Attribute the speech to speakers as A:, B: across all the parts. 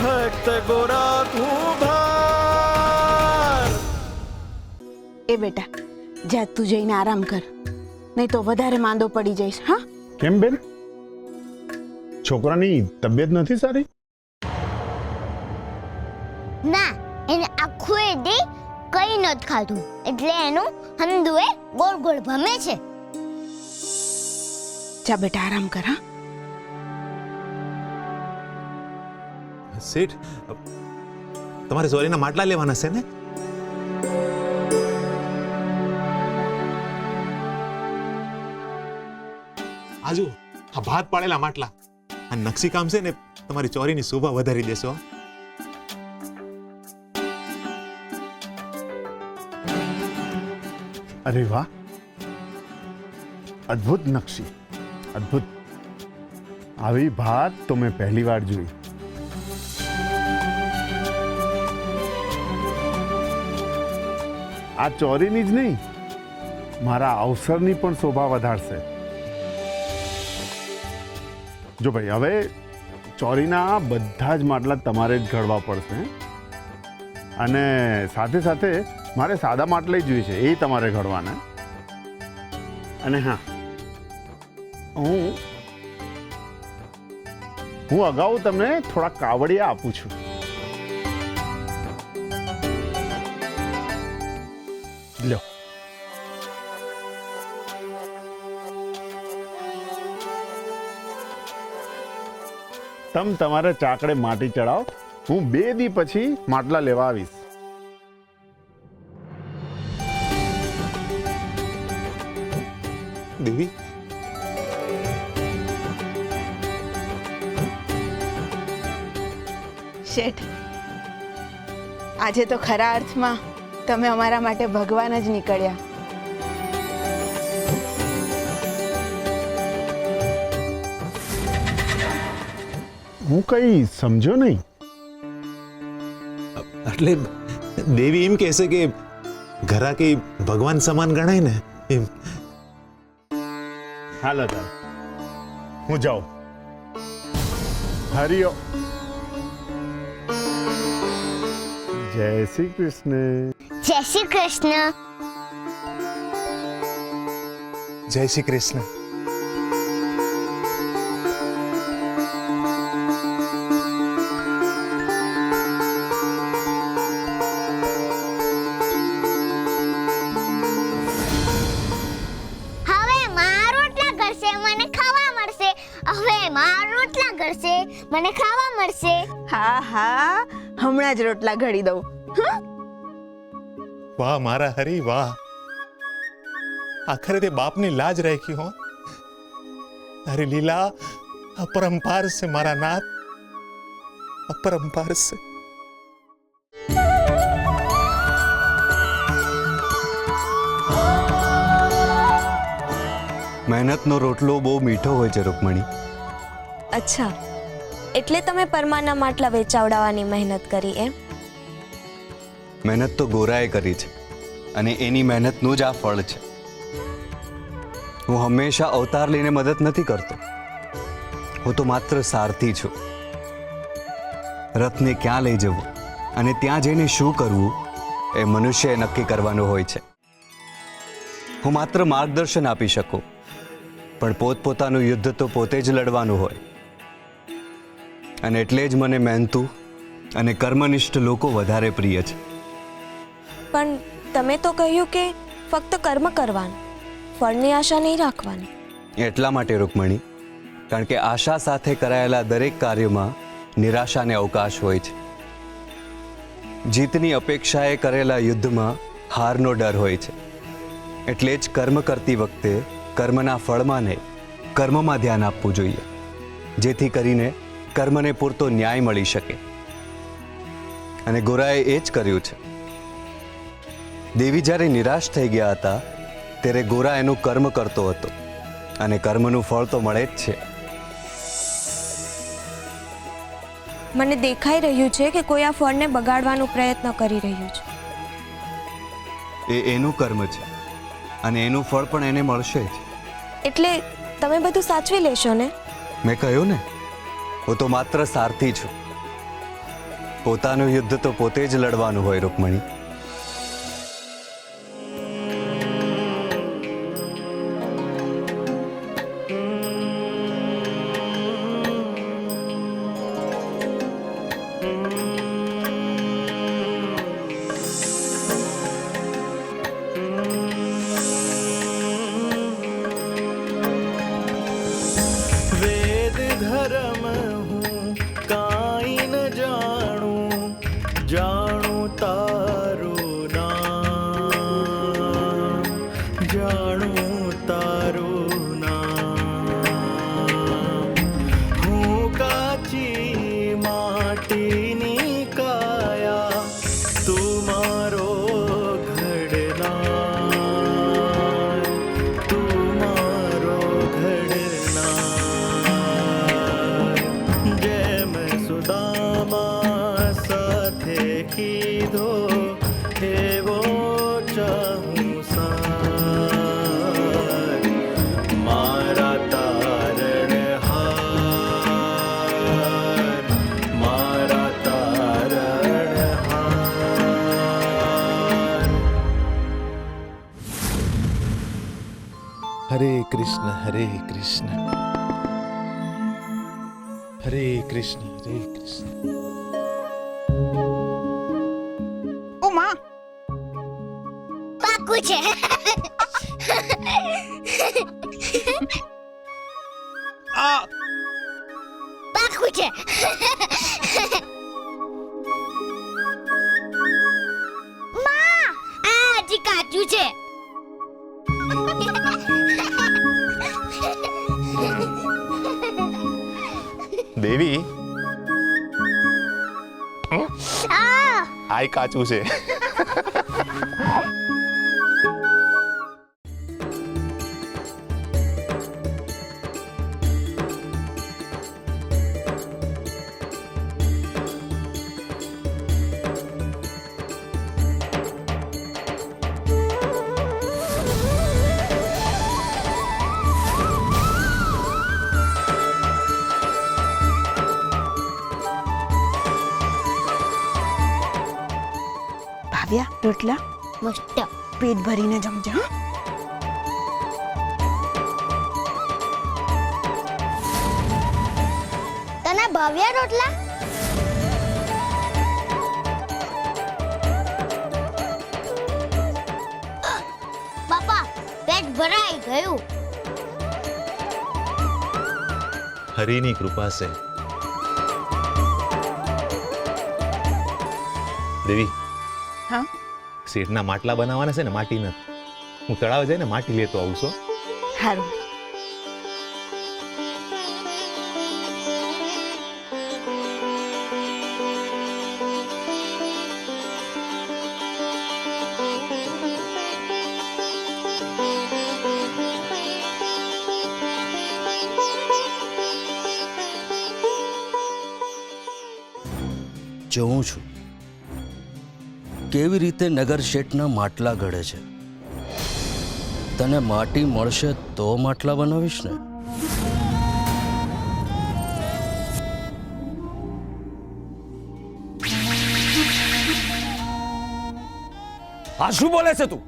A: ભક્ત ગોરા કુંભાર.
B: એ બેટા, જા તું જઈને આરામ કર, નહીં તો વધારે માંદો પડી જઈશ. હા
C: કેમ બેન, છોકરાની તબિયત નથી સારી?
D: ના, એને આખું એ દી કઈ નથી ખાધું એટલે એનું હંદુએ ગોળ ગોળ ભમે છે.
B: જા બેટા આરામ કર. હા
E: શેઠ, તમારે ચોરીના માટલા લેવાના છે ને? આજુ આ ભાત પાડેલા માટલા, આ નકશી કામ છે ને તમારી ચોરીની શોભા વધારી દેશો.
C: અરે વાહ, અદ્ભુત નકશી, અદ્ભુત. આવી ભાત તો મેં પહેલી વાર જોઈ. આ ચોરીની જ નહીં, મારા અવસરની પણ શોભા વધારશે. જો ભાઈ, હવે ચોરીના બધા જ માટલા તમારે જ ઘડવા પડશે, અને સાથે સાથે મારે સાદા માટલા જોઈએ છે, એ તમારે ઘડવાના. અને હા, હું અગાઉ તમને થોડા કાવડિયા આપું છું. લ્યો. તમ તમારે ચાકડે માટી ચડાવો, હું 2 દી પછી માટલા લેવા આવીશ.
E: દેવી,
B: શેઠ, આજે તો ખરા અર્થમાં તમે અમારા માટે ભગવાન જ નીકળ્યા.
C: હું કઈ સમજો નહીં.
E: એટલે દેવી એમ કહેશે કે ઘરા કે ભગવાન સમાન ગણાય ને એમ.
C: હાલો તાર, હું જાઉં. હરિયો. જય શ્રી કૃષ્ણ.
D: જય શ્રી કૃષ્ણ.
E: જય શ્રી કૃષ્ણ.
D: હવે મારા રોટલા ઘરશે મને ખાવા મળશે. હવે મારા રોટલા ઘરશે મને ખાવા મળશે.
B: હા હા, હમણાં જ રોટલા ઘડી દઉં.
E: વાહ મારા હરી વાહ, આખરે તે બાપની લાજ રાખી હો. તારી લીલા અપરંપાર છે મારા નાથ, અપરંપાર છે.
F: મહેનતનો રોટલો બહુ મીઠો હોય છે રૂકમણી.
G: અચ્છા, એટલે તમે પરમાના માટલા વેચાવડાવવાની મહેનત કરી એમ?
F: મહેનત તો ગોરાએ કરી છે, અને એની મહેનતનું જ આ ફળ છે. હું હંમેશા અવતાર લઈને મદદ નથી કરતો, હું તો માત્ર સારથી છું. રથને ક્યાં લઈ જવું અને ત્યાં જઈને શું કરવું એ મનુષ્યએ નક્કી કરવાનું હોય છે. હું માત્ર માર્ગદર્શન આપી શકું, પણ પોતપોતાનું યુદ્ધ તો પોતે જ લડવાનું હોય. અને એટલે જ મને મહેનતુ અને કર્મનિષ્ઠ લોકો વધારે પ્રિય છે.
G: પણ તમે તો કહ્યું કે ફક્ત કર્મ કરવાનું, ફળની આશા નહીં રાખવાની.
F: એટલા માટે રૂકમણી, કારણ કે આશા સાથે કરાયેલા દરેક કાર્યમાં નિરાશાને અવકાશ હોય છે. જીતની અપેક્ષાએ કરેલા યુદ્ધમાં હારનો ડર હોય છે. એટલે જ કર્મ કરતી વખતે કર્મના ફળમાં નહીં, કર્મમાં ધ્યાન આપવું જોઈએ, જેથી કરીને કર્મને પૂરતો ન્યાય મળી શકે. અને ગોરાએ એ જ કર્યું છે. દેવી જ્યારે નિરાશ થઈ ગયા હતા ત્યારે ગોરા એનું કર્મ કરતો હતો, અને કર્મનું ફળ તો મળે જ છે.
G: મને દેખાઈ રહ્યું છે કે કોઈ આ ફળને બગાડવાનો પ્રયત્ન કરી રહ્યું છે.
F: એ એનું કર્મ છે, અને એનું ફળ પણ એને મળશે જ.
G: એટલે તમે બધું સાચવી લેશો ને?
F: મેં કહ્યું ને, હું તો માત્ર સારથી છું. પોતાનું યુદ્ધ તો પોતે જ લડવાનું હોય રૂકમણી.
A: वेद धर्म हूँ काई न जानू जानू तारू नाम जानू तारू नाम हूँ काची माटीनी काया तुम्हारो घड़ना तुम्हारो घड़ना जेम सुदामा साथे कीधो एवो चाहूं सार मारा तारण हार मारा तारण हार.
E: हरे कृष्ण हरे कृष्ण हरे कृष्ण हरे कृष्ण.
B: ઓ માં,
D: પાકું છે. પાકું છે. માં, આ હજી કાચું છે.
E: દેવી
D: આ
E: આય કાચું છે.
B: ભાવ્યા રોટલા
D: મસ્ત.
B: પેટ ભરીને જમજે. હા,
D: તને ભાવ્યા રોટલા? બાપા, પેટ ભરાઈ ગયું.
E: હરિની કૃપા છે. દેવી
B: હા,
E: શેઠના માટલા બનાવવાના છે ને, માટીના. હું તળાવ જઈને માટી લેતો આવું છું.
B: સારું.
H: જોઉં છું કેવી રીતે નગર શેઠના માટલા ઘડે છે. તને માટી મળશે તો માટલા બનાવીશ ને.
I: આ શું બોલે છે તું?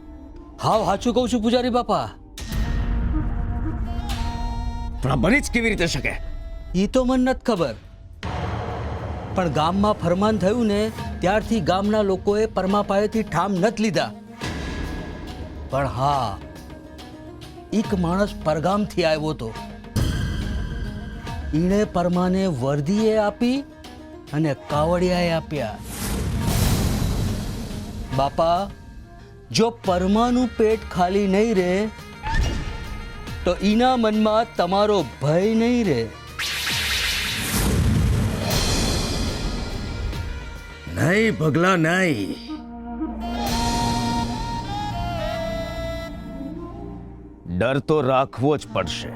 H: હાવ સાચું કહું છું પૂજારી બાપા.
I: પણ આ બની જ કેવી રીતે શકે?
H: એ તો મને નથી ખબર, પણ ગામમાં ફરમાન થયું ને ત્યારથી ગામના લોકોએ પરમા પાસેથી ઠામ નથી લીધા. પણ હા, એક માણસ પરગામથી આવ્યો હતો. એણે પરમાને વર્દીએ આપી અને કાવડિયાએ આપ્યા. બાપા, જો પરમાનું પેટ ખાલી નહીં રહે તો એના મનમાં તમારો ભય નહીં રહે.
I: નહીં પગલા નહીં. ડર તો રાખવો જ પડશે.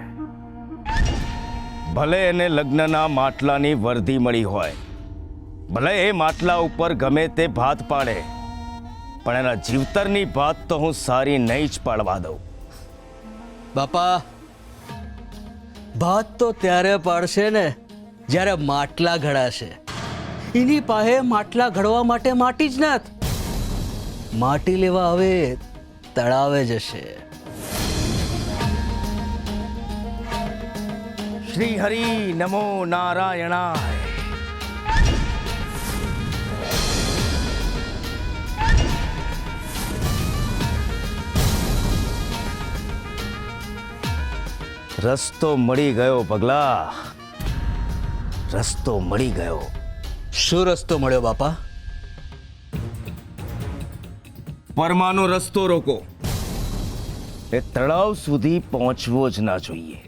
I: ભલે એને લગ્નના માટલાની વર્દી મળી હોય, ભલે એ માટલા ઉપર ગમે તે ભાત પાડે, પણ એના જીવતરની ભાત તો હું સારી નહીં જ પાડવા દઉં.
H: બાપા, ભાત તો ત્યારે પાડશે ને જ્યારે માટલા ઘડાશે. એની પાસે માટલા ઘડવા માટે માટી જ નથી. માટી લેવા હવે તળાવે જશે.
I: શ્રી હરિ નમો નારાયણાય. રસ્તો મળી ગયો પગલા, રસ્તો મળી ગયો.
H: શું રસ્તો મળ્યો બાપા?
I: પરમાનો રસ્તો રોકો. એ તળાવ સુધી પહોંચવો જ ના જોઈએ.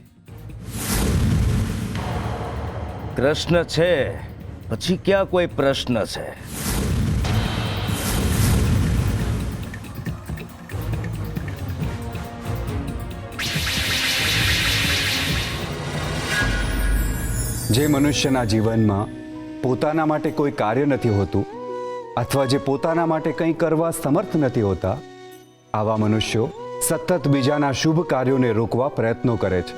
I: કૃષ્ણ છે પછી ક્યાં કોઈ પ્રશ્ન છે?
F: જે મનુષ્યના જીવનમાં પોતાના માટે કોઈ કાર્ય નથી હોતું અથવા જે પોતાના માટે કંઈ કરવા સમર્થ નથી હોતા, આવા મનુષ્યો સતત બીજાના શુભ કાર્યોને રોકવા પ્રયત્નો કરે છે.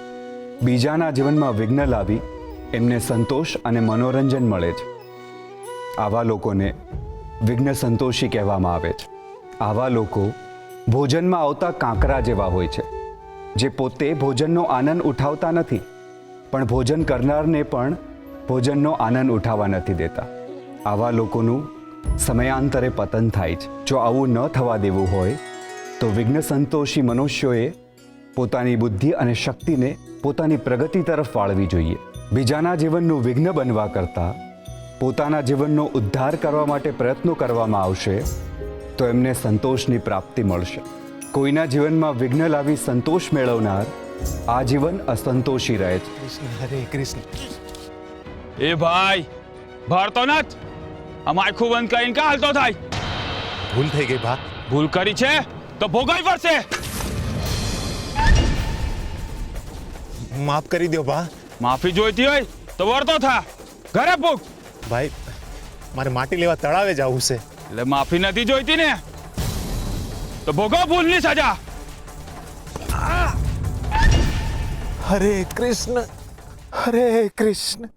F: બીજાના જીવનમાં વિઘ્ન લાવી એમને સંતોષ અને મનોરંજન મળે છે. આવા લોકોને વિઘ્ન સંતોષી કહેવામાં આવે છે. આવા લોકો ભોજનમાં આવતા કાંકરા જેવા હોય છે, જે પોતે ભોજનનો આનંદ ઉઠાવતા નથી પણ ભોજન કરનારને પણ ભોજનનો આનંદ ઉઠાવવા નથી દેતા. આવા લોકોનું સમયાંતરે પતન થાય છે. જો આવું ન થવા દેવું હોય તો વિઘ્ન સંતોષી મનુષ્યોએ પોતાની બુદ્ધિ અને શક્તિને પોતાની પ્રગતિ તરફ વાળવી જોઈએ. બીજાના જીવનનું વિઘ્ન બનવા કરતાં પોતાના જીવનનો ઉદ્ધાર કરવા માટે પ્રયત્નો કરવામાં આવશે તો એમને સંતોષની પ્રાપ્તિ મળશે. કોઈના જીવનમાં વિઘ્ન લાવી સંતોષ મેળવનાર આજીવન અસંતોષી રહે છે.
E: કૃષ્ણ હરે કૃષ્ણ.
J: એ ભાઈ ભરતો નથ, આમ આખું બંધ કરીને કા હાલતો થાય?
E: ભૂલ થઈ ગઈ બા.
J: ભૂલ કરી છે તો ભોગવવી પડશે.
E: માફ કરી દો બા.
J: માફી જોઈતી હોય તો વળતો થા, ઘરે પૂગ.
E: ભાઈ મારે માટી લેવા તળાવે જવું છે.
J: એટલે માફી નથી જોઈતી ને તો ભોગવ ભૂલની સજા.
E: હરે કૃષ્ણ હરે કૃષ્ણ.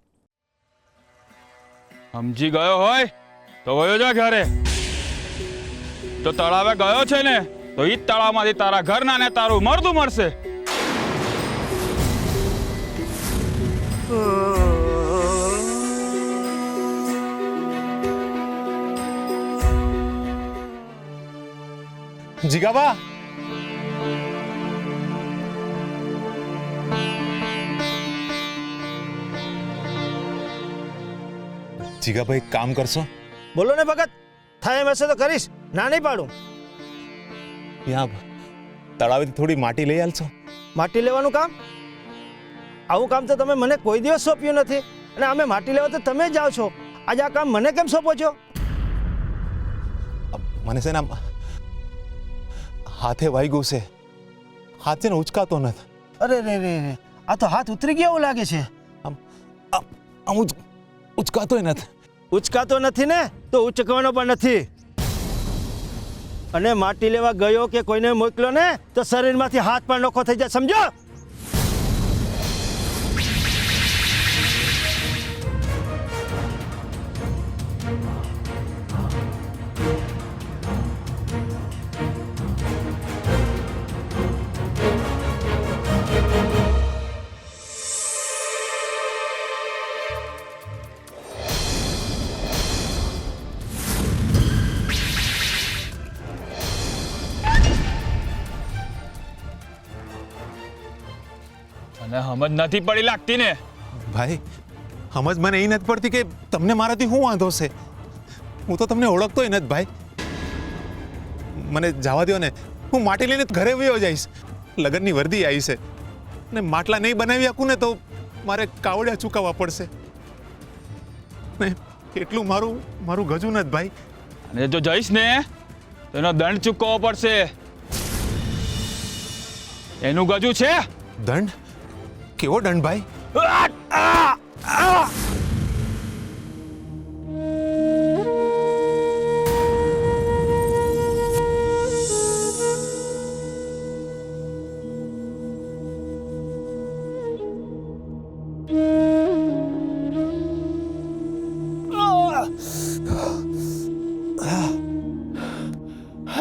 J: સમજી ગયો હોય તો વયો જા ઘરે. તો તળાવે ગયો છે ને તો ઈ જ તળાવમાંથી તારા ઘરના ને તારું મરદું મળશે.
E: જીગાબા. જીગાભાઈ કામ કરશો?
K: બોલો ને ભગત, થાય એમ હશે તો કરીશ, ના નહીં પાડું.
E: ત્યાં તળાવેથી થોડી માટી લઈ આલશો?
K: માટી લેવાનું કામ? આવું કામ તો તમે મને કોઈ દિવસ સોંપ્યું નથી, અને અમે માટી લેવા તો તમે જ જાઓ છો. આજે આ કામ મને કેમ સોંપો છો?
E: મને છે ને આમ હાથે વાગ્યું છે. હાથ છે ને ઉચકાતો નથી.
K: અરે રે રે, આ તો હાથ ઉતરી ગયા એવું લાગે છે.
E: આમ ઉચકાતોય નથી.
K: ઉચકાતો નથી ને તો ઉચકવાનો પણ નથી. અને માટી લેવા ગયો કે કોઈને મોકલ્યો ને તો શરીરમાંથી હાથ પણ નોખો થઈ જાય, સમજો?
J: અને સમજ નથી પડી લાગતી ને.
E: ભાઈ સમજ મને એ નથી પડતી કે તમને મારાથી શું વાંધો છે. હું તો તમને ઓળખતોય નથી ભાઈ. મને જવા દો ને, હું માટી લઈને ઘરે વયો જઈશ. લગનની વર્દી આવી છે ને માટલા નહીં બનાવી શકું ને તો મારે કાવડિયા ચૂકવવા પડશે ને. એટલું મારું ગજું નથી ભાઈ.
J: અને જો જઈશ ને તો એનો દંડ ચૂકવવો પડશે. એનું ગજુ છે.
E: દંડ? કેવો દંડ ભાઈ?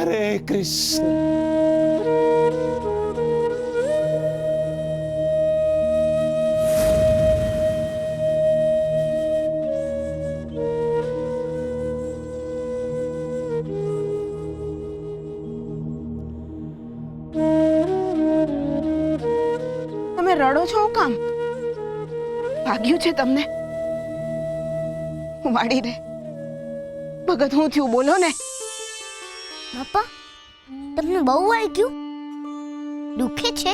E: હરે કૃષ્ણ.
B: તમે રડો છો હું કામ? ભાગ્યું છે તમને? હું વાડી રે ભગત, હું થયું બોલો ને.
D: બાપા તમને બહુ વાગ્યું? દુખે છે?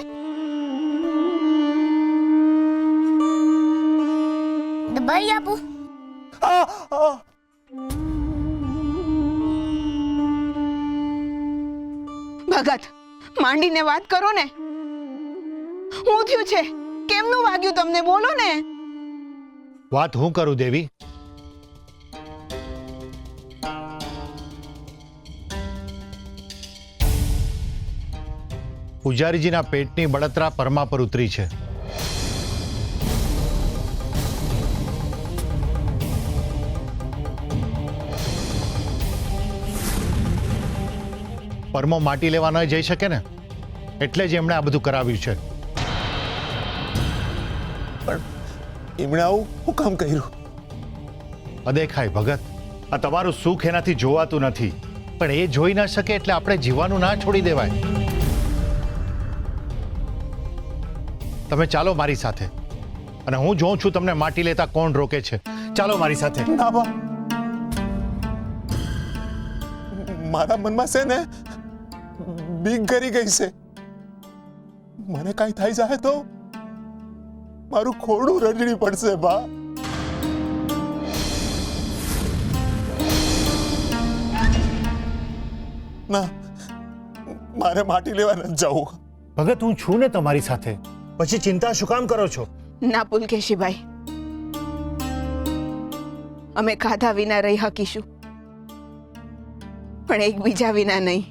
D: દબાઈ આપો.
B: ભગત માંડીને વાત કરો ને. હું થયું છે? કેમનું વાગ્યું તમને? બોલો ને.
L: વાત હું કરું દેવી? પૂજારીજીના પેટની બળતરા પરમા પર ઉતરી છે. પરમો માટી લેવા ન જઈ શકે ને, એટલે જ એમણે આ બધું કરાવ્યું છે.
E: એમણે આવું શું કામ કર્યું?
L: અદેખાય ભગત, આ તમારું સુખ એનાથી જોવાતું નથી, પણ એ જોઈ ન શકે એટલે આપણે જીવવાનું ના છોડી દેવાય. તમે ચાલો મારી સાથે, અને હું જોઉં છું તમને માટી લેતા કોણ રોકે છે. ચાલો મારી સાથે.
E: ના બા, મારા મનમાં છે ને બીક ઘરી ગઈ છે. મને કાંઈ થઈ જાય તો મારું ખોડું રજડી પડશે બા. ના, મારે માટી લેવા નથી જવું.
L: ભગત, હું છું ને તમારી સાથે.
K: પછી ચિંતા શું કામ કરો છો?
B: ના પુલકેશીભાઈ, અમે ખાધા વિના રહી શકીશું, પણ એકબીજા વિના નહીં.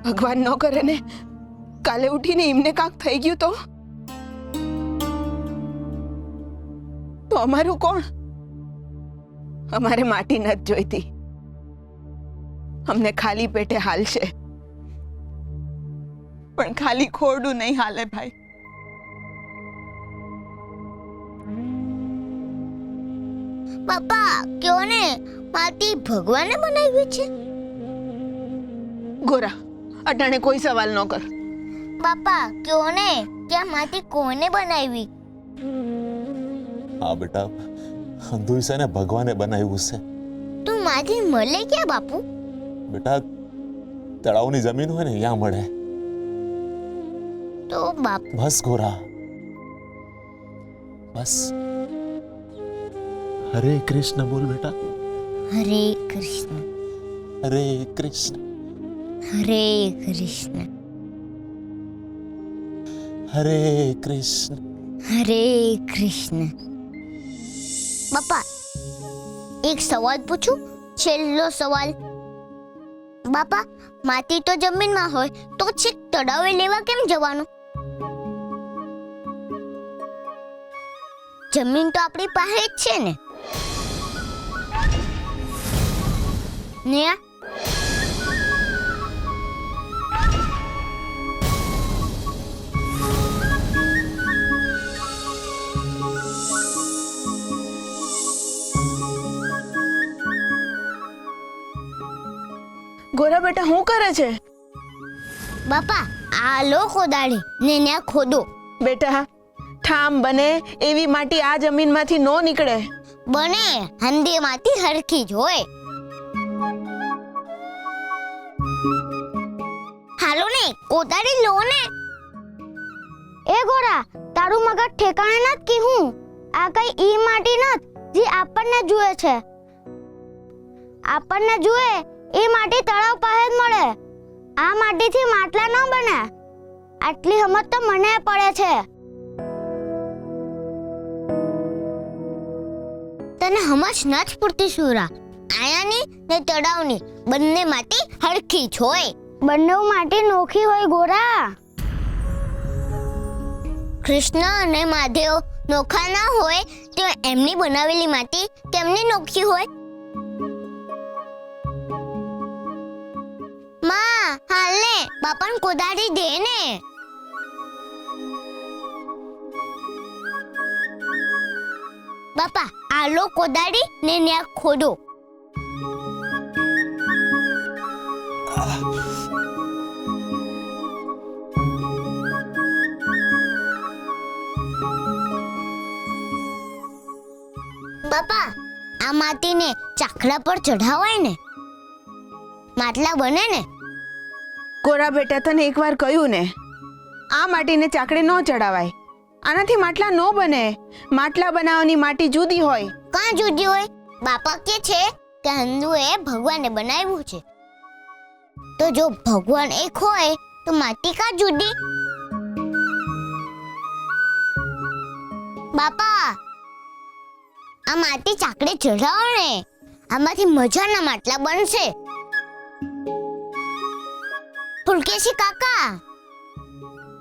B: ભગવાન ન કરે ને કાલે ઉઠીને એમને કાંક થઈ ગયું તો અમારું કોણ? અમારે માટી નથી જોઈતી, અમને ખાલી પેટે હાલશે, પણ ખાલી ખોરડું નહીં હાલે ભાઈ.
D: બાપા કયો ને, માટી ભગવાને બનાવી છે?
B: ગોરા, અટાણે કોઈ સવાલ ન કર.
D: બાપા કયો ને, ત્યાં માટી કોને બનાવી?
E: હા બેટા, અંધુઈ છે ને ભગવાને બનાવ્યું છે.
D: તું માટી મળે ક્યાં બાપુ?
E: બેટા, તળાવની જમીન હોય ને ત્યાં મળે.
D: તો બાપ
E: બસ ગોરા, બસ. હરે કૃષ્ણ બોલ બેટા.
D: હરે કૃષ્ણ
E: હરે કૃષ્ણ
D: હરે કૃષ્ણ
E: હરે કૃષ્ણ
D: હરે કૃષ્ણ. બાપા એક સવાલ પૂછું? છેલ્લો સવાલ. બાપા માટી તો જમીનમાં હોય તો છેક તળાવે લેવા કેમ જવાનું? જમીન તો આપણી પાસે જ છે ને.
B: ગોરા બેટા શું કરે છે?
D: બાપા આ લો કોદાળી ને ન્યા ખોદો.
B: બેટા ઠામ બને એવી માટી આ જમીનમાંથી નો નીકળે.
D: બને હંધીમાંથી હરખી જ હોય. હાલો ને કોદાળી લો ને. એ ગોરા, તારું મગજ ઠેકાણે નથી કે હું? આ કઈ ઈ માટી નથી જે આપણને જુએ છે. આપણને જુએ એ માટી તળાવ પાસે જ મળે. આ માટીથી માટલા ન બને. આટલી સમજ તો મને પડે છે. તને સમજ નથી પડતી સુરા? આયાની ને તળાવની બંને માટી હરખી જ હોય. બંને માટી નોખી હોય ગોરા. કૃષ્ણ અને મહાદેવ નોખા ના હોય તો એમની બનાવેલી માટી કેમની નોખી હોય? હાલ ને બાપાને કોદાળી દે ને. બાપા આલો કોદાળી ને ન્યા ખોદો. બાપા આ માટીને ચાકડા પર ચઢાવાય ને માટલા બને ને.
B: ગોરા બેટા, તને એકવાર કહ્યું ને, આ માટીને ચાકડે ન ચડાવાય. આનાથી માટલા ન બને. માટલા બનાવવાની માટી જુદી હોય.
D: કાં જુદી હોય? બાપા કે છે કે હિન્દુએ ભગવાને બનાવ્યું છે, તો જો ભગવાન એક હોય તો માટી કાં જુદી? બાપા આ માટી ચાકડે ચઢાવો ને, આમાંથી મજાના માટલા બનશે. ફુલકેશી કાકા,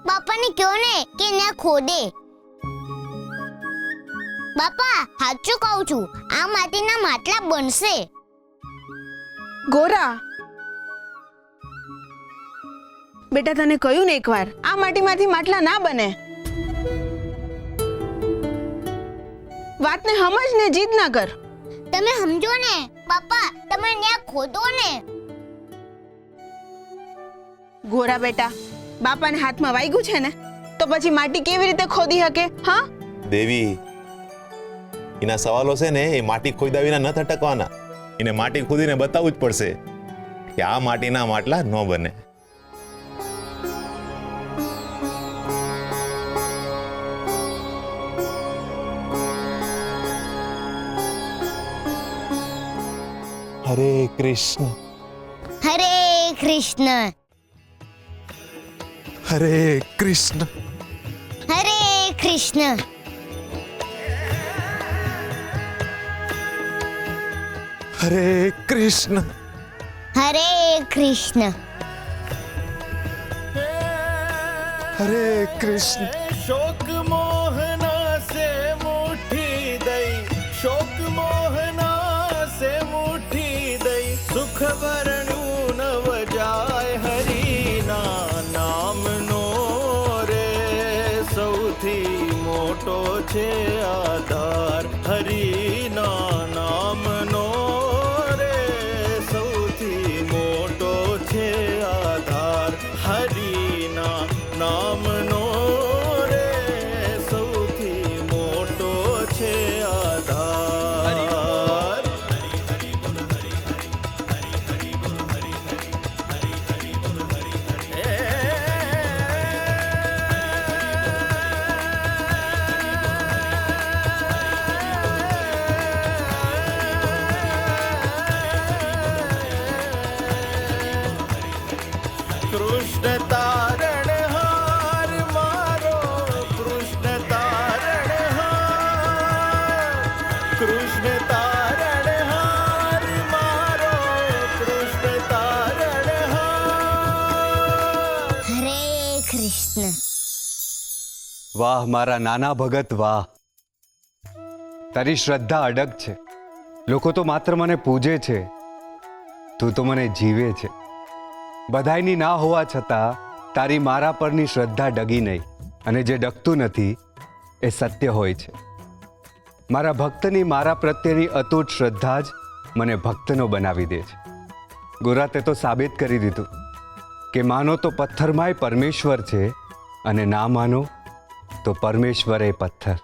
D: બાપાને કહો ને કે ત્યાં ખોદે. બાપા સાચું કહું છું, આ માટીના માટલા બનશે.
B: ગોરા બેટા, તને કહ્યું ને એકવાર, આ માટીમાંથી માટલા ના બને. વાતને સમજ ને, જીદ ના કર.
D: તમે સમજો ને બાપા, તમે ત્યાં ખોદો ને.
B: ગોરા બેટા, બાપાને હાથમાં વાગ્યું છે ને, તો પછી માટી કેવી રીતે ખોદી શકે? હા
E: દેવી, એના સવાલો છે ને એ માટી ખોદા વિના ન અટકવાના. એને માટી ખોદીને બતાવવું જ પડશે કે આ માટીના માટલા ન બને. હરે કૃષ્ણ
D: હરે કૃષ્ણ
E: હરે કૃષ્ણ
D: હરે કૃષ્ણ.
E: હરે કૃષ્ણ
D: હરે કૃષ્ણ
E: હરે કૃષ્ણ.
A: शोक मोहना से मुट्ठी दई, शोक मोहना से मुट्ठी दई, सुख वरणु नव जाय हरिना नामनो रे सौથી મોટો છે આધાર. હરિના નામનો રે સૌથી મોટો છે આધાર. હરિના નામનો રે સૌથી મોટો છે આધાર. કૃષ્ણ તારણ હાર મારો, કૃષ્ણ તારણ હાર, કૃષ્ણ તારણ હાર મારો, કૃષ્ણ તારણ હાર.
D: હરે કૃષ્ણ.
F: વાહ મારા નાના ભગત, વાહ! તારી શ્રદ્ધા અડગ છે. લોકો તો માત્ર મને પૂજે છે, તું તો મને જીવે છે. બધાયની ના હોવા છતાં તારી મારા પરની શ્રદ્ધા ડગી નહીં, અને જે ડગતું નથી એ સત્ય હોય છે. મારા ભક્તની મારા પ્રત્યેની અતૂટ શ્રદ્ધા જ મને ભક્તનો બનાવી દે છે. ગોરા, તે તો સાબિત કરી દીધું કે માનો તો પથ્થરમાંય પરમેશ્વર છે, અને ના માનો તો પરમેશ્વર એ પથ્થર.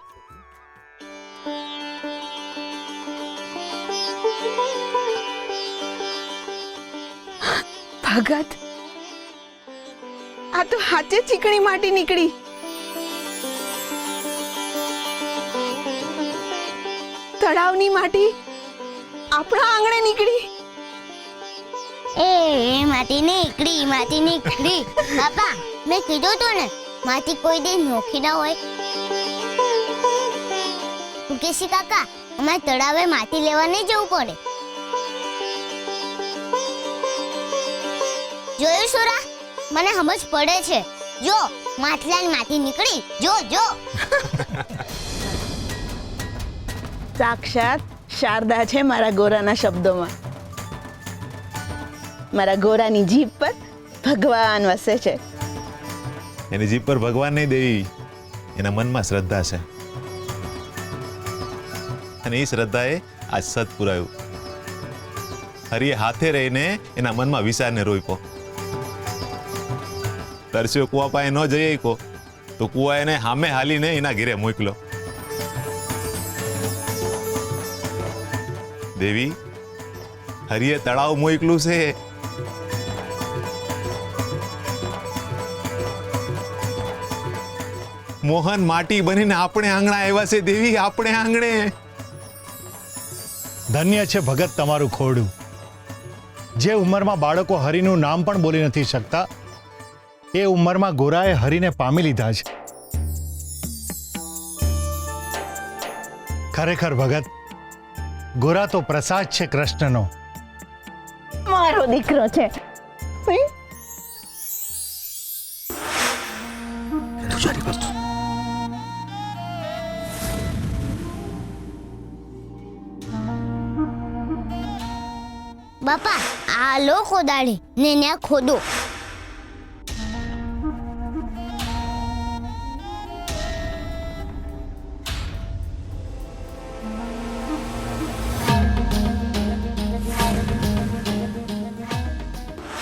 B: ભગત, આ તો હાચે ચીકણી માટી નીકળી. તળાવની માટી આપણા આંગણે નીકળી.
D: એ માટી નીકળી, માટી નીકળી. બાપા મેં કીધું તો ને, માટી કોઈ દે નોખી ના હોય. મુકેશી કાકા, અમારે તળાવે માટી લેવા નહીં જવું પડે. જોયું સુરા, મને સમજ પડે છે. જો માટલાની માટી નીકળી, જો જો.
B: સાક્ષાત શારદા છે મારા ગોરાના શબ્દોમાં. મારા ગોરાની જીભ પર ભગવાન વસે છે.
E: એની જીભ પર ભગવાન નહીં દેવી, એના મનમાં શ્રદ્ધા છે, અને એ શ્રદ્ધાએ આજ સત પુરાયું. હરિએ હાથે રહીને એના મનમાં વિચારને રોપ્યો. તરસ્યો કુવા પાસે ન જઈ શકો તો કુવા એને સામે હાલીને એના ઘેરે મોકલો. દેવી, હરિએ તળાવ મોકલું છે. મોહન માટી બનીને આપણે આંગણા આવ્યા છે. દેવી, આપણે આંગણે.
L: ધન્ય છે ભગત તમારું ખોડું. જે ઉંમરમાં બાળકો હરિનું નામ પણ બોલી નથી શકતા, એ ઉંમરમાં ગોરાએ હરિને પામી લીધા છે. ખરેખર ભગત, ગોરા તો પ્રસાદ છે કૃષ્ણનો.
B: મારો દીકરો છે.
D: બાપા, આ લો કોદાળી ને ત્યાં ખોદો.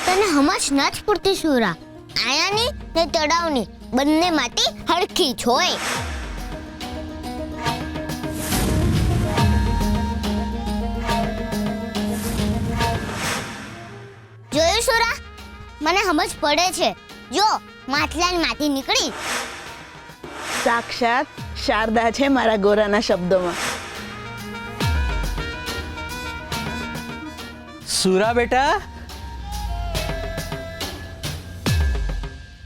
D: તને હમજ નથી પૂરતી સુરા. આયાની ને તળાવની બંને માટી હરખી જ હોય. જોયું સુરા, મને સમજ પડે છે. જો માટલાની માટી નીકળી.
B: સાક્ષાત શારદા છે મારા ગોરાના શબ્દોમાં.
H: સુરા બેટા,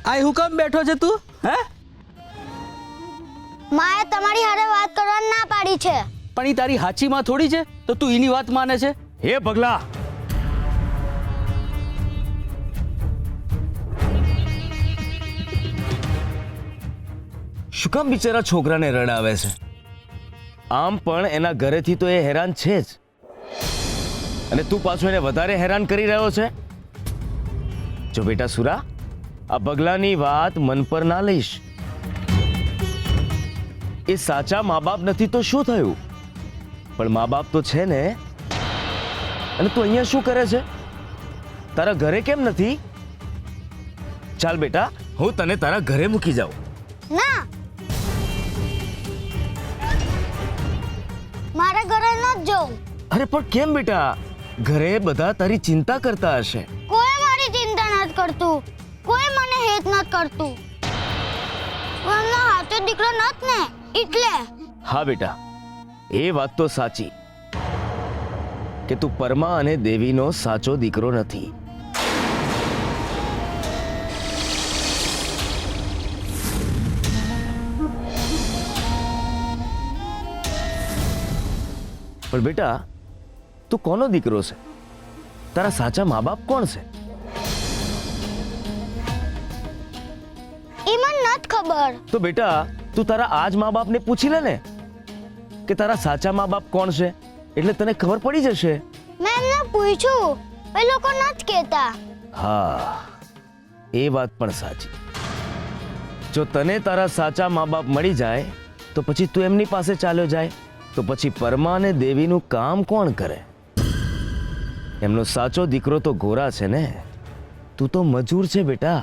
H: આ હું કામ બેઠો છે તું? હે,
D: માએ તમારી હારે વાત કરવાની ના પાડી છે.
H: પણ ઈ તારી હાચી માં થોડી છે તો તું એની વાત માને છે?
I: હે પગલા, શું કામ બિચારા છોકરાને રડાવે છે? આમ પણ એના ઘરેથી તો એ હેરાન છે જ, અને તું પાછો એને વધારે હેરાન કરી રહ્યો છે. જો બેટા સુરા, આ પગલાની વાત મન પર ના લઈશ. એ સાચા મા બાપ નથી તો શું થયું, પણ મા બાપ તો છે ને. અને તું અહીંયા શું કરે છે? તારા ઘરે કેમ નથી? ચાલ બેટા, હું તને તારા ઘરે મૂકી જાઉં.
D: ના, મારા ઘરે ન જવું.
I: અરે પણ કેમ બેટા? ઘરે બધા તારી ચિંતા કરતા હશે.
D: કોઈ મારી ચિંતા નથી કરતું, કોઈ મને હેત નથી કરતું. હું એમનો હાથો દીકરો નથી ને, એટલે.
I: હા બેટા, એ વાત તો સાચી કે તું પરમા અને દેવીનો સાચો દીકરો નથી. પણ બેટા, તું કોનો દીકરો છે? તારા સાચા મા બાપ કોણ છે?
D: એ મને નથી ખબર.
I: તો બેટા, તું તારા આજ મા બાપને પૂછી લે ને કે તારા સાચા મા બાપ કોણ છે, એટલે તને ખબર પડી જશે.
D: મેં એમને પૂછ્યું, એ લોકો નથી કહેતા.
I: હા, એ વાત પણ સાચી. જો તને તારા સાચા મા બાપ મળી જાય તો પછી તું એમની પાસે ચાલ્યો જાય, તો પછી પરમા અને દેવીનું કામ કોણ કરે? એમનો સાચો દીકરો તો ગોરા છે ને, તું તો મજૂર છે બેટા.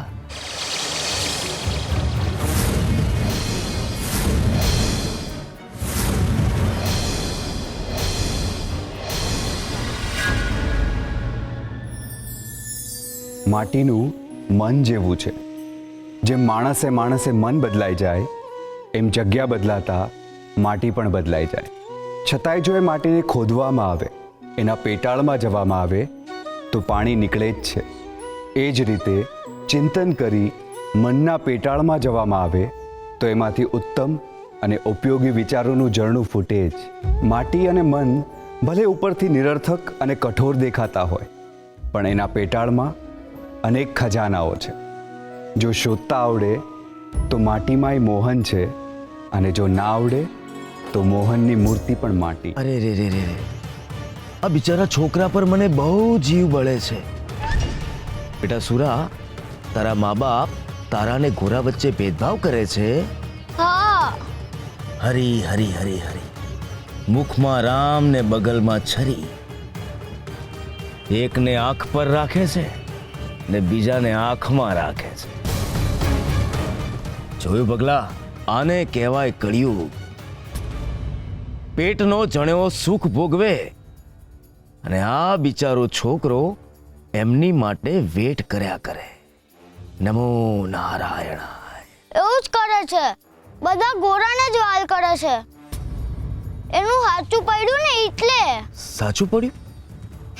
F: માટીનું મન જેવું છે. જેમ માણસે મન બદલાઈ જાય, એમ જગ્યા બદલાતા માટી પણ બદલાઈ જાય. છતાંય જો એ માટીને ખોદવામાં આવે, એના પેટાળમાં જવામાં આવે તો પાણી નીકળે જ છે. એ જ રીતે ચિંતન કરી મનના પેટાળમાં જવામાં આવે તો એમાંથી ઉત્તમ અને ઉપયોગી વિચારોનું ઝરણું ફૂટે જ. માટી અને મન ભલે ઉપરથી નિરર્થક અને કઠોર દેખાતા હોય, પણ એના પેટાળમાં અનેક ખજાનાઓ છે. જો શોધતા આવડે તો માટીમાંય મોહન છે, અને જો ના આવડે તો મોહનની મૂર્તિ પણ માટી.
I: અરે રે રે રે રે, આ બિચારા છોકરા પર મને બહુ જીવ બળે છે. બેટા સુરા, તારા મા બાપ તારા ને ગોરા વચ્ચે ભેદભાવ કરે છે?
D: હા.
I: હરી હરી હરી હરી, મુખમાં રામ ને બગલમાં છરી. એકને આંખ પર રાખે છે ને બીજાને આંખમાં રાખે છે. જોયું પગલા? આને કહેવાય કળિયુગ. પેટનો જણ્યો સુખ ભોગવે અને આ બિચારો છોકરો એમની માટે વેટ કર્યા કરે. નમો નારાયણ.
D: એવું જ કરે છે, બધા ગોરાને જ વાલ કરે છે. એનું સાચું પડ્યું ને એટલે.
I: સાચું પડ્યું?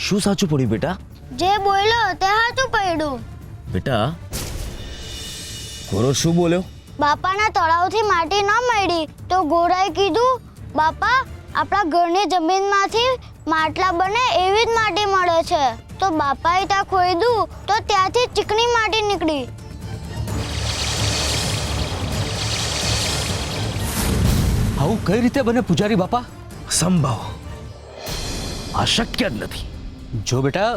I: શું સાચું પડ્યું બેટા?
D: જે બોલ્યો તે સાચું પડ્યું.
I: બેટા, ગોરો શું બોલ્યો?
D: બાપાના તળાવથી માટી ન મળી તો ગોરાએ કીધું, બાપા આપણા ઘરની જમીનમાંથી માટલા બને એવી જ માટી મળે છે. તો બાપાએ ત્યાં ખોદ્યું તો ત્યાંથી ચીકણી માટી નીકળી.
H: આવું કઈ રીતે બને પૂજારી બાપા?
I: સંભવ, અશક્ય જ નથી.
H: જો બેટા,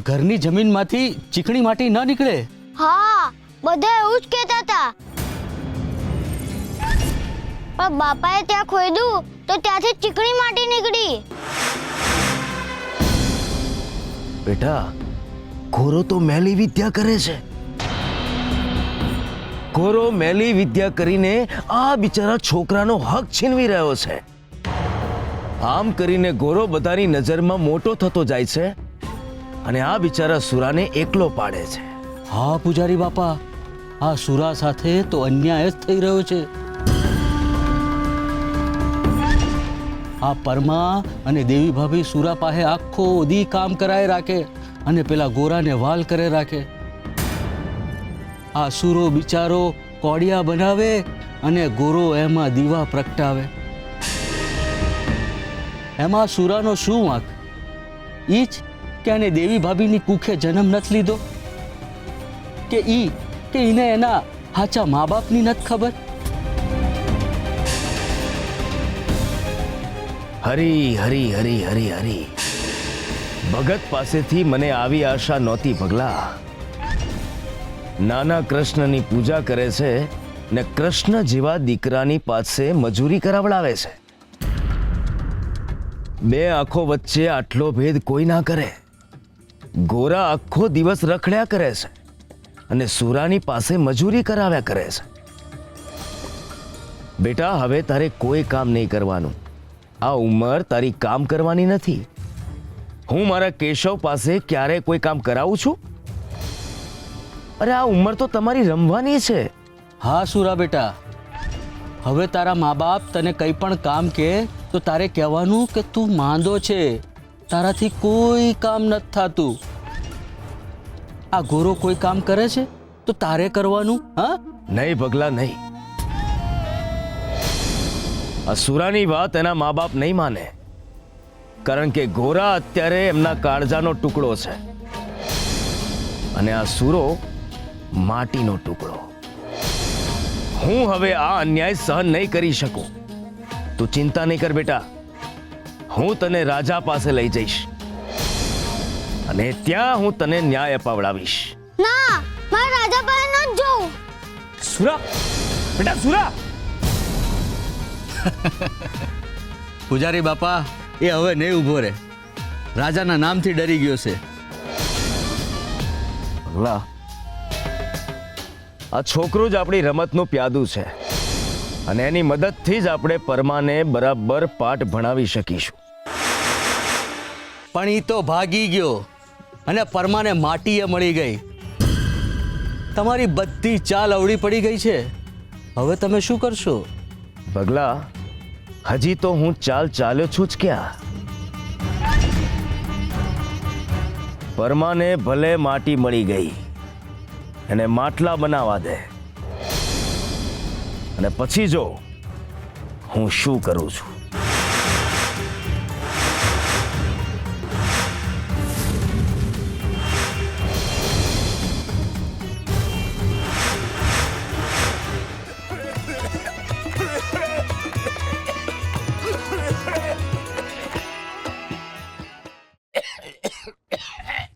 H: ઘરની જમીનમાંથી ચીકણી માટી ન નીકળે.
D: હા, બધા એવું જ કહેતા હતા. પણ બાપાએ ત્યાં ખોદ્યું તો ત્યાંથી ચીકણી માટી નીકળી.
I: બેટા, ગોરો તો મેલી વિદ્યા કરે છે. ગોરો મેલી વિદ્યા કરીને આ બિચારા છોકરાનો હક છીનવી રહ્યો છે. આમ કરીને ગોરો બધાની નજરમાં મોટો થતો જાય છે અને આ બિચારા સુરાને એકલો પાડે છે.
H: હા પૂજારી બાપા, આ સુરા સાથે તો અન્યાય જ થઈ રહ્યો છે. આ પરમા અને દેવી ભાભી સુરા પાસે આખો દી કામ કરાય રાખે અને પેલા ગોરાને વાલ કરે રાખે. આ સુરો બિચારો કોડિયા બનાવે અને ગોરો એમાં દીવા પ્રગટાવે. એમાં સુરાનો શું વાંક? ઈ જ કે એને દેવી ભાભીની કુખે જન્મ નથી લીધો, કે ઈને એના હાચા મા બાપની નથી ખબર.
I: હરી હરી હરી હરી હરી, ભગત પાસેથી મને આવી આશા નહોતી પગલા. નાના કૃષ્ણની પૂજા કરે છે ને કૃષ્ણ જેવા દીકરાની પાસે મજૂરી કરાવડાવે છે. બે આંખો વચ્ચે આટલો ભેદ કોઈ ના કરે. ગોરા આખો દિવસ રખડ્યા કરે છે અને સુરાની પાસે મજૂરી કરાવ્યા કરે છે. બેટા, હવે તારે કોઈ કામ નહીં કરવાનું. આ ઉંમર તારી કામ કરવાની નથી. હું મારા કેશવ પાસે ક્યારે કોઈ કામ કરાવું છું? અરે આ ઉંમર તો તમારી રમવાની છે.
H: હા સુરા બેટા, હવે તારા મા બાપ તને કંઈ પણ કામ કહે તો તારે કહેવાનું કે તું માંદો છે, તારાથી કોઈ કામ નથી થતું. આ ગોરો કોઈ કામ કરે છે તો તારે કરવાનું. હા
I: નહીં પગલા, નહીં. આ સુરાની વાત એના મા બાપ નહીં માને, કારણ કે ગોરા અત્યારે એમના કાળજાનો ટુકડો છે અને આ સુરો માટીનો ટુકડો. હું હવે આ અન્યાય સહન નહીં કરી શકું. તું ચિંતા નહીં કર બેટા, હું તને રાજા પાસે લઈ જઈશ અને ત્યાં હું તને ન્યાય અપાવડાવીશ.
D: ના, મારે રાજા પાસે ન જવું.
I: સુરા બેટા, સુરા.
H: પૂજારી બાપા, એ હવે નહીં ઊભો રહે. રાજાના નામથી ડરી ગયો છે.
I: પગલા, આ છોકરું જ આપણી રમતનું પ્યાદું છે અને એની મદદથી જ આપણે પરમાને બરાબર પાઠ ભણાવી શકીશું.
H: પણ એ તો ભાગી ગયો અને પરમાને માટીએ મળી ગઈ. તમારી બધી ચાલ અવળી પડી ગઈ છે. હવે તમે શું કરશો?
I: પગલા, હજી તો હું ચાલ્યો છું જ ક્યાં. પરમાને ભલે માટી મળી ગઈ, એને માટલા બનાવવા દે અને પછી જો હું શું કરું છું.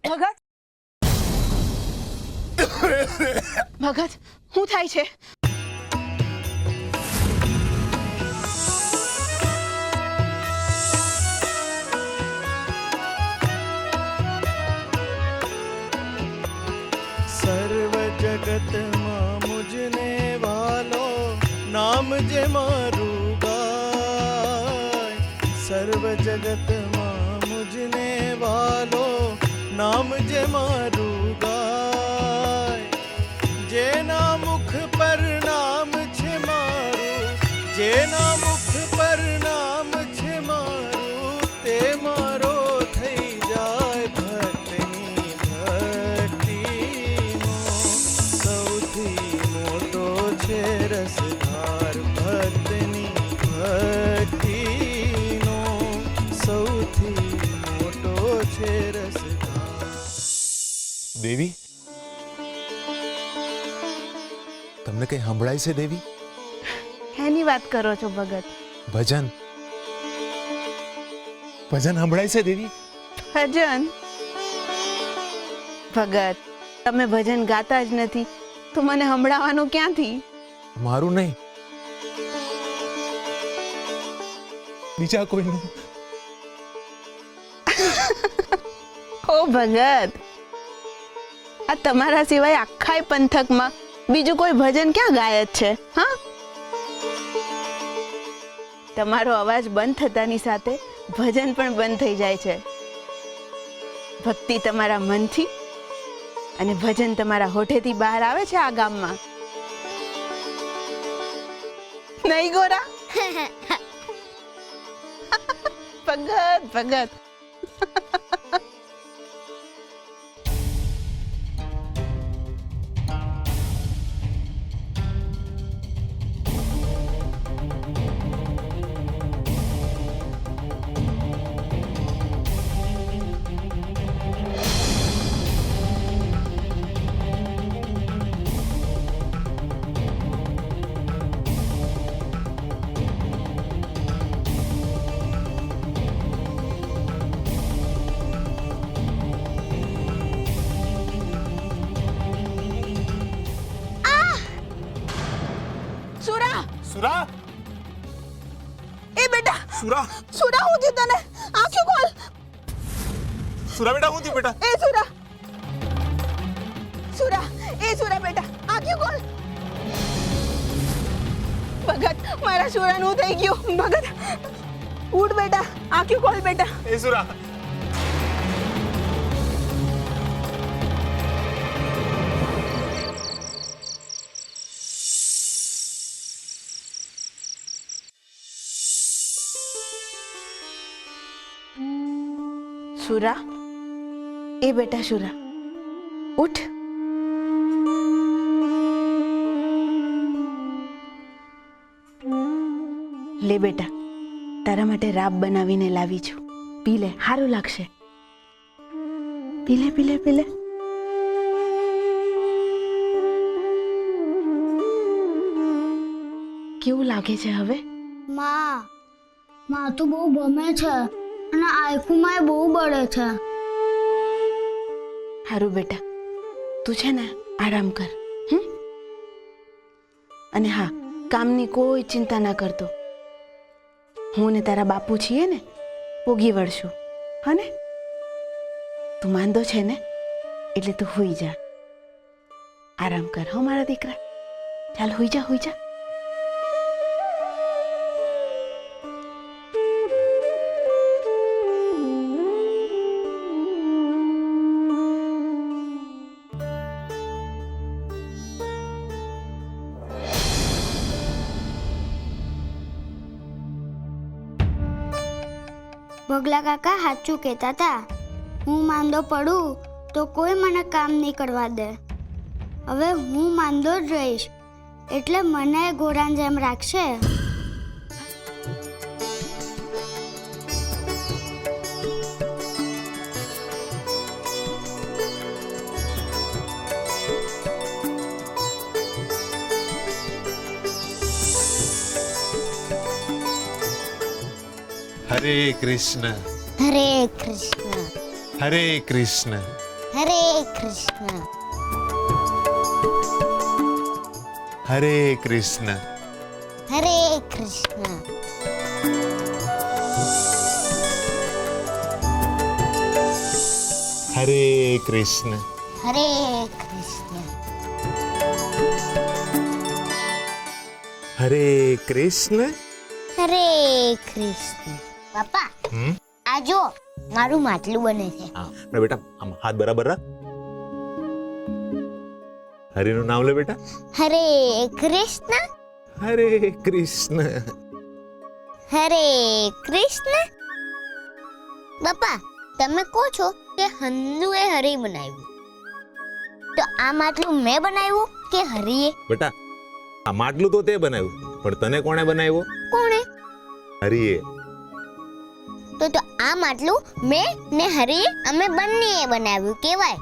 B: ભગત ભગત શું થાય છે?
A: સર્વ જગતમાં મુજને વાલો નામ જે મારું ગાય. સર્વ જગતમાં મુજને વાલો નામ જે મારું ગાય. જેના મુખ પર નામ છે મારું, જેના મુખ પર નામ છે મારું, તે મારો થઈ જાય ભક્તની ભક્તિનો સૌથી મોટો છે રસધાર. ભક્તની ભક્તિનો સૌથી મોટો છે રસધાર.
E: દેવી, તમને કઈ સંભળાય છે દેવી?
B: એની વાત કરો છો ભગત?
E: ભજન ભજન સંભળાય છે દેવી?
B: ભજન? ભગત તમે ભજન ગાતા જ નથી તો મને સંભળાવવાનું ક્યાંથી?
E: મારું નહીં, બીજા કોઈનું.
B: ઓ ભગત, આ તમારા સિવાય આખા પંથકમાં બીજું કોઈ ભજન ક્યાં ગાય જ છે? હા, તમારો અવાજ બંધ થતાની સાથે ભજન પણ બંધ થઈ જાય છે. ભક્તિ તમારા મનથી અને ભજન તમારા હોઠેથી બહાર આવે છે આ ગામમાં. નહીં ગોરા? ભગત ભગત
E: સુરા,
B: એ બેટા,
E: સુરા,
B: સુરા હું થયું તને? આંખો ખોલ.
E: સુરા બેટા, હું થયું બેટા?
B: એ સુરા, સુરા, એ સુરા બેટા, આંખો ખોલ. ભગત મારા સુરાનું થઈ ગયું. ભગત ઉઠ બેટા, આંખો ખોલ બેટા.
E: એ સુરા,
B: સુરા, એ બેટા સુરા, ઉઠ. લે બેટા, તારા માટે રાબ બનાવીને લાવી છું. પી લે, સારું લાગશે. પી લે, પી લે, પી લે. કેવું લાગે છે હવે?
D: માં તો બહુ ગમે છે અને આંખોમાં બહુ બળે છે.
B: સારું બેટા, તું છે ને આરામ કર. અને હા, કામની કોઈ ચિંતા ના કરતો. હું ને તારા બાપુ છીએ ને, પોગી વળશું. હા ને? તું માંદો છે ને એટલે તું હોઈ જા. આરામ કર હો મારા દીકરા. ચાલ હોઈ જા, હોઈ જા.
D: બગલા કાકા સાચું કહેતા હતા, હું માંદો પડું તો કોઈ મને કામ નહીં કરવા દે. હવે હું માંદો જ રહીશ એટલે મને ઘોડાની જેમ રાખશે.
E: હરે કૃષ્ણ,
D: હરે કૃષ્ણ,
E: હરે કૃષ્ણ,
D: હરે કૃષ્ણ.
E: હરે કૃષ્ણ.
D: હરે કૃષ્ણ.
E: હરે કૃષ્ણ.
D: હરે કૃષ્ણ.
E: હરે કૃષ્ણ.
D: હરે કૃષ્ણ. બાપા આ જો મારું માટલું બને છે.
E: હા બેટા, આમ હાથ બરાબર રાખ. હરિનું નામ લે બેટા.
D: હરે કૃષ્ણ.
E: હરે કૃષ્ણ.
D: હરે કૃષ્ણ. બાપા તમે કહો છો કે હન્નુએ હરી બનાવ્યું, તો આ માટલું મેં બનાવ્યું કે હરીએ?
E: બેટા, આ માટલું તો તે બનાવ્યું, પણ તને કોણે બનાવ્યું?
D: કોણે?
E: હરિએ.
D: તો આ માટલું મેં ને હરીએ અમે બંનેએ બનાવ્યું કેવાય.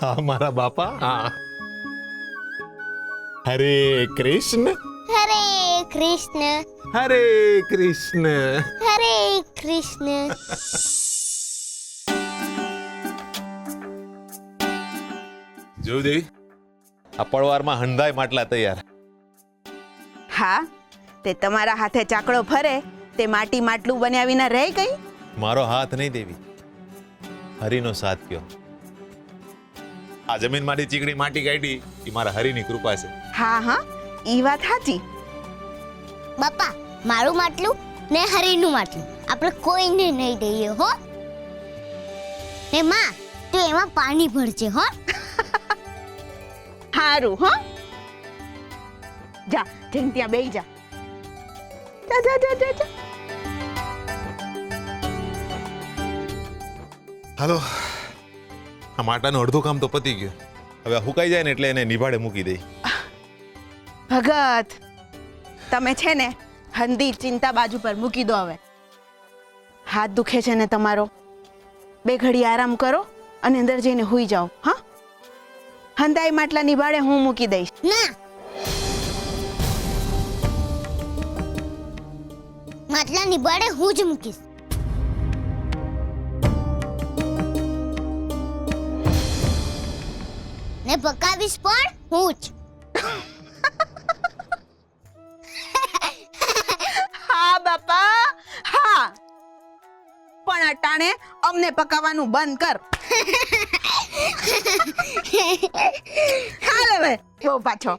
E: હા મારા બાપા, હા. હરે કૃષ્ણ.
D: હરે કૃષ્ણ.
E: હરે કૃષ્ણ.
D: હરે કૃષ્ણ.
E: જો દેવી, આ પડવારમાં હંધાય માટલા તૈયાર.
B: હા, તે તમારા હાથે ચાકડો ફરે તે માટી માટલું બન્યા વિના રહી ગઈ?
E: મારો હાથ નહીં દેવી, હરિનો સાથ કયો. આ જમીનમાંથી ચીકણી માટી કાઢી એ મારા હરિની કૃપા છે.
B: હા હા, ઈ વાત સાચી.
D: બાપા મારું માટલું ને હરીનું માટલું આપણે કોઈને નહીં દઈએ હો. ને માં તું એમાં પાણી ભરજે હો.
B: હારું હો. જા જઈને ત્યાં બેહી જા. જા જા જા જા જા.
E: હાલો, આ માટાનું અડધું કામ તો પતી ગયું. હવે આ હુકાઈ જાય ને એટલે એને નિભાડે મૂકી દઈ.
B: ભગત, તમે છે ને હંધી ચિંતા બાજુ પર મૂકી દો હવે. હાથ દુખે છે ને તમારો, 2 ઘડી આરામ કરો અને અંદર જઈને હુઈ જાઓ. હા, હંધાઈ માટલા નિભાડે હું મૂકી દઈશ.
D: ના, માટલા નિભાડે હું જ મૂકીશ. ને પકાવીશ પણ હું જ.
B: હા બાપા હા, પણ અટાણે અમને પકાવવાનું બંધ કર. હાલ હવે બહુ પાછો.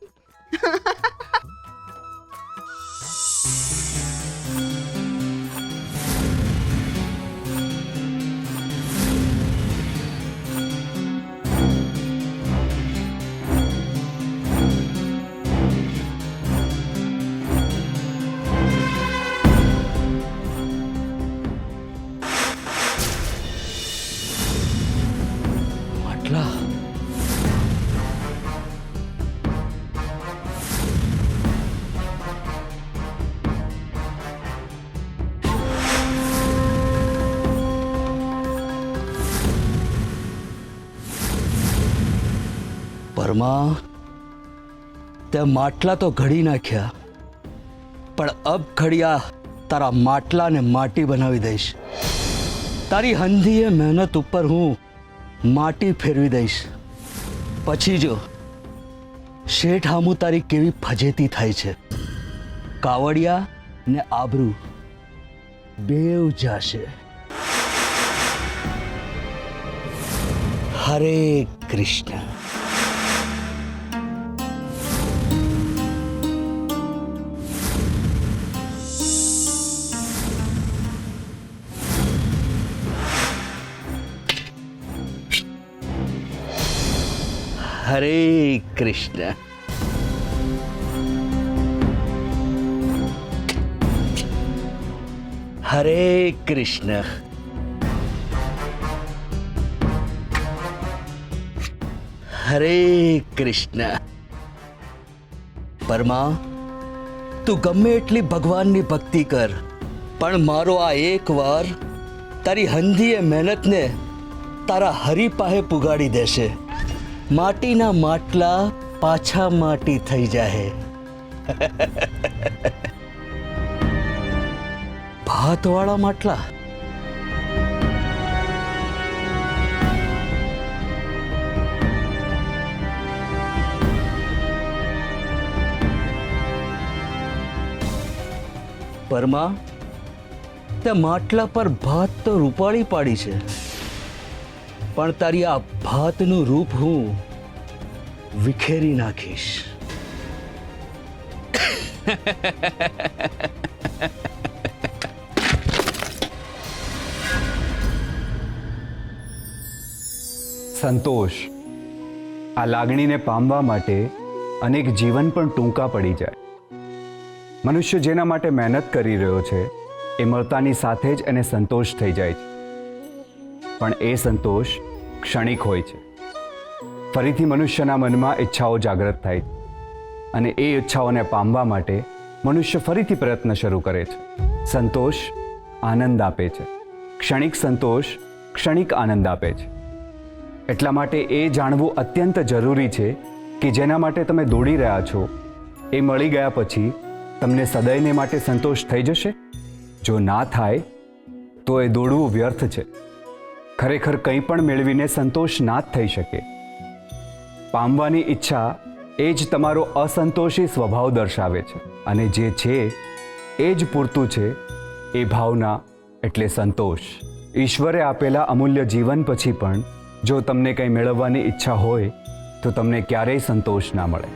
H: માટલા પરમા, તે માટલા તો ઘડી નાખ્યા, પણ અબ ઘડિયા તારા માટલાને માટી બનાવી દઈશ. તારી હંધીએ મહેનત ઉપર હું માટી ફેરવી દઈશ. પછી જો શેઠ હામું તારી કેવી ફજેતી થાય છે. કાવડિયા ને આબરૂ બેવ જાશે. હરે કૃષ્ણ. હરે કૃષ્ણ. હરે કૃષ્ણ. હરે કૃષ્ણ. પરમા, તું ગમે એટલી ભગવાનની ભક્તિ કર, પણ મારો આ એક વાર તારી હંધીએ મહેનતને તારા હરિ પાસે પુગાડી દેશે. માટીના માટલા પાછા માટી થઈ જાય. ભાતવાળા માટલા. પરમાં તે માટલા પર ભાત તો રૂપાળી પાડી છે, પણ તારી આ ભાતનું રૂપ હું વિખેરી નાખીશ.
F: સંતોષ, આ લાગણીને પામવા માટે અનેક જીવન પણ ટૂંકા પડી જાય. મનુષ્ય જેના માટે મહેનત કરી રહ્યો છે એ મળતાની સાથે જ એને સંતોષ થઈ જાય છે, પણ એ સંતોષ ક્ષણિક હોય છે. ફરીથી મનુષ્યના મનમાં ઈચ્છાઓ જાગૃત થાય છે અને એ ઈચ્છાઓને પામવા માટે મનુષ્ય ફરીથી પ્રયત્ન શરૂ કરે છે. સંતોષ આનંદ આપે છે, ક્ષણિક સંતોષ ક્ષણિક આનંદ આપે છે. એટલા માટે એ જાણવું અત્યંત જરૂરી છે કે જેના માટે તમે દોડી રહ્યા છો એ મળી ગયા પછી તમને સદૈવને માટે સંતોષ થઈ જશે? જો ના થાય તો એ દોડવું વ્યર્થ છે. ખરેખર કંઈ પણ મેળવીને સંતોષ ના જ થઈ શકે. પામવાની ઈચ્છા એ જ તમારો અસંતોષી સ્વભાવ દર્શાવે છે, અને જે છે એ જ પૂરતું છે. એ ભાવના એટલે સંતોષ. ઈશ્વરે આપેલા અમૂલ્ય જીવન પછી પણ જો તમને કંઈ મેળવવાની ઈચ્છા હોય તો તમને ક્યારેય સંતોષ ના મળે.